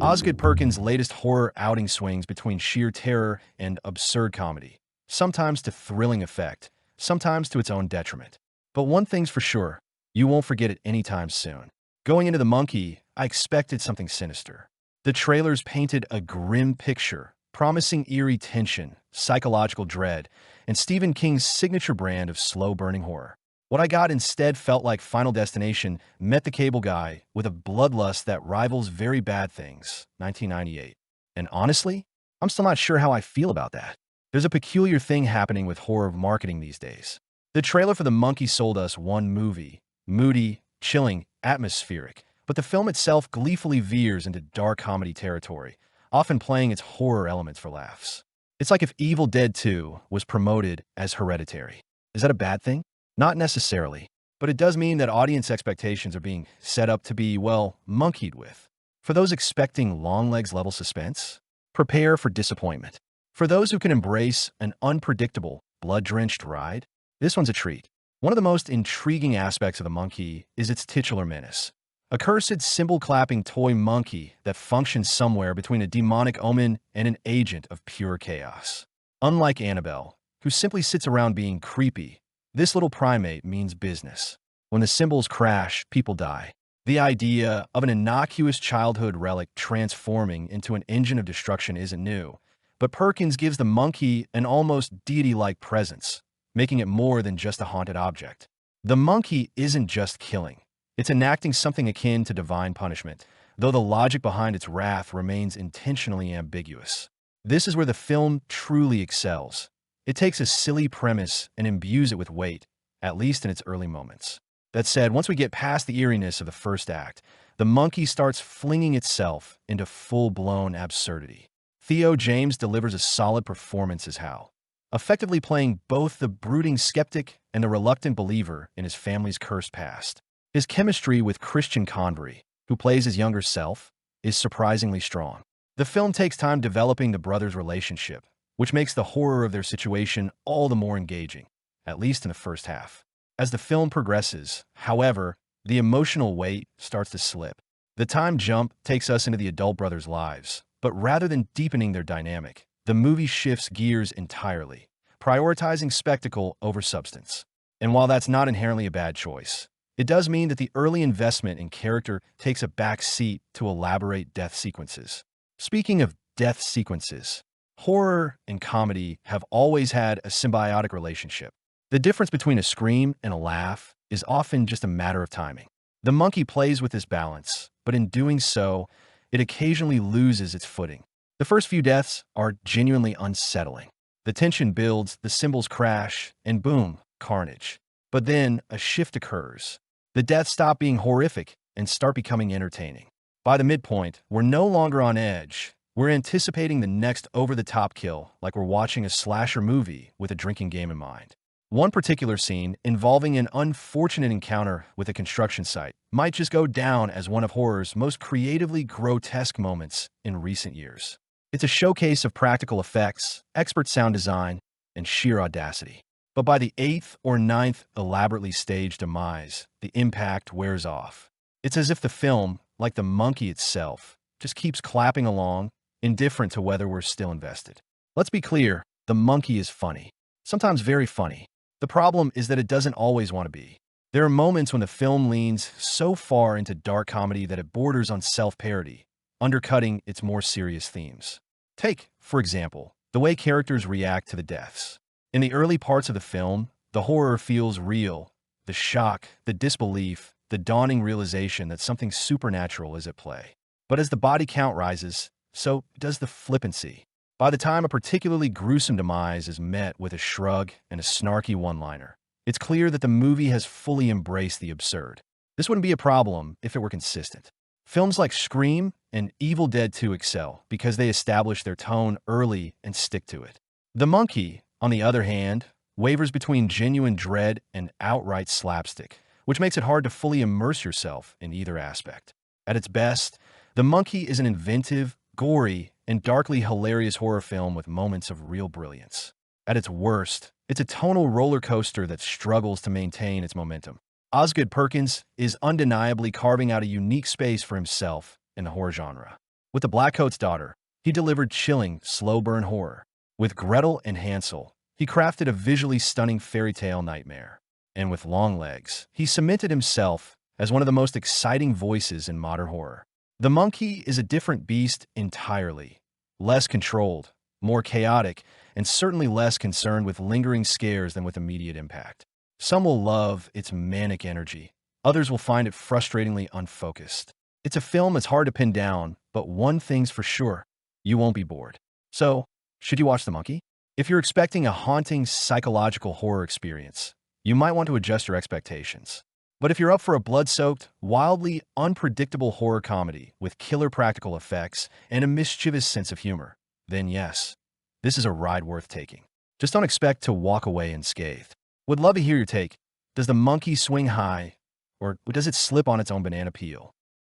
Osgood Perkins' latest horror outing swings between sheer terror and absurd comedy, sometimes to thrilling effect, sometimes to its own detriment. But one thing's for sure, you won't forget it anytime soon. Going into The Monkey, I expected something sinister. The trailers painted a grim picture, promising eerie tension, psychological dread, and Stephen King's signature brand of slow-burning horror. What I got instead felt like Final Destination met the cable guy with a bloodlust that rivals Very Bad Things, 1998. And honestly, I'm still not sure how I feel about that. There's a peculiar thing happening with horror marketing these days. The trailer for The Monkey sold us one movie, moody, chilling, atmospheric, but the film itself gleefully veers into dark comedy territory, often playing its horror elements for laughs. It's like if Evil Dead 2 was promoted as Hereditary. Is that a bad thing? Not necessarily, but it does mean that audience expectations are being set up to be, well, monkeyed with. For those expecting Longlegs level suspense, prepare for disappointment. For those who can embrace an unpredictable, blood-drenched ride, this one's a treat. One of the most intriguing aspects of The Monkey is its titular menace. A cursed, cymbal-clapping toy monkey that functions somewhere between a demonic omen and an agent of pure chaos. Unlike Annabelle, who simply sits around being creepy, this little primate means business. When the cymbals crash, people die. The idea of an innocuous childhood relic transforming into an engine of destruction isn't new, but Perkins gives the monkey an almost deity-like presence, making it more than just a haunted object. The monkey isn't just killing. It's enacting something akin to divine punishment, though the logic behind its wrath remains intentionally ambiguous. This is where the film truly excels. It takes a silly premise and imbues it with weight, at least in its early moments. That said, once we get past the eeriness of the first act, the monkey starts flinging itself into full-blown absurdity. Theo James delivers a solid performance as Hal, effectively playing both the brooding skeptic and the reluctant believer in his family's cursed past. His chemistry with Christian Convery, who plays his younger self, is surprisingly strong. The film takes time developing the brothers' relationship, which makes the horror of their situation all the more engaging, at least in the first half. As the film progresses, however, the emotional weight starts to slip. The time jump takes us into the adult brothers' lives, but rather than deepening their dynamic, the movie shifts gears entirely, prioritizing spectacle over substance. And while that's not inherently a bad choice, it does mean that the early investment in character takes a back seat to elaborate death sequences. Speaking of death sequences, horror and comedy have always had a symbiotic relationship. The difference between a scream and a laugh is often just a matter of timing. The monkey plays with this balance, but in doing so, it occasionally loses its footing. The first few deaths are genuinely unsettling. The tension builds, the cymbals crash, and boom, carnage. But then a shift occurs. The deaths stop being horrific and start becoming entertaining. By the midpoint, we're no longer on edge. We're anticipating the next over-the-top kill, like we're watching a slasher movie with a drinking game in mind. One particular scene, involving an unfortunate encounter with a construction site, might just go down as one of horror's most creatively grotesque moments in recent years. It's a showcase of practical effects, expert sound design, and sheer audacity. But by the 8th or 9th elaborately staged demise, the impact wears off. It's as if the film, like the monkey itself, just keeps clapping along, indifferent to whether we're still invested. Let's be clear, The Monkey is funny. Sometimes very funny. The problem is that it doesn't always want to be. There are moments when the film leans so far into dark comedy that it borders on self-parody, undercutting its more serious themes. Take, for example, the way characters react to the deaths. In the early parts of the film, the horror feels real. The shock, the disbelief, the dawning realization that something supernatural is at play. But as the body count rises, so does the flippancy. By the time a particularly gruesome demise is met with a shrug and a snarky one-liner, it's clear that the movie has fully embraced the absurd. This wouldn't be a problem if it were consistent. Films like Scream and Evil Dead 2 excel because they establish their tone early and stick to it. The Monkey, on the other hand, wavers between genuine dread and outright slapstick, which makes it hard to fully immerse yourself in either aspect. At its best, The Monkey is an inventive, gory, and darkly hilarious horror film with moments of real brilliance. At its worst, it's a tonal roller coaster that struggles to maintain its momentum. Osgood Perkins is undeniably carving out a unique space for himself in the horror genre. With The Blackcoat's Daughter, he delivered chilling, slow-burn horror. With Gretel and Hansel, he crafted a visually stunning fairy tale nightmare. And with Longlegs, he cemented himself as one of the most exciting voices in modern horror. The monkey is a different beast entirely. Less controlled, more chaotic, and certainly less concerned with lingering scares than with immediate impact. Some will love its manic energy. Others will find it frustratingly unfocused. It's a film that's hard to pin down, but one thing's for sure, you won't be bored. So, should you watch The Monkey? If you're expecting a haunting psychological horror experience, you might want to adjust your expectations. But if you're up for a blood-soaked, wildly unpredictable horror comedy with killer practical effects and a mischievous sense of humor, then yes, this is a ride worth taking. Just don't expect to walk away unscathed. Would love to hear your take. Does The Monkey swing high, or does it slip on its own banana peel?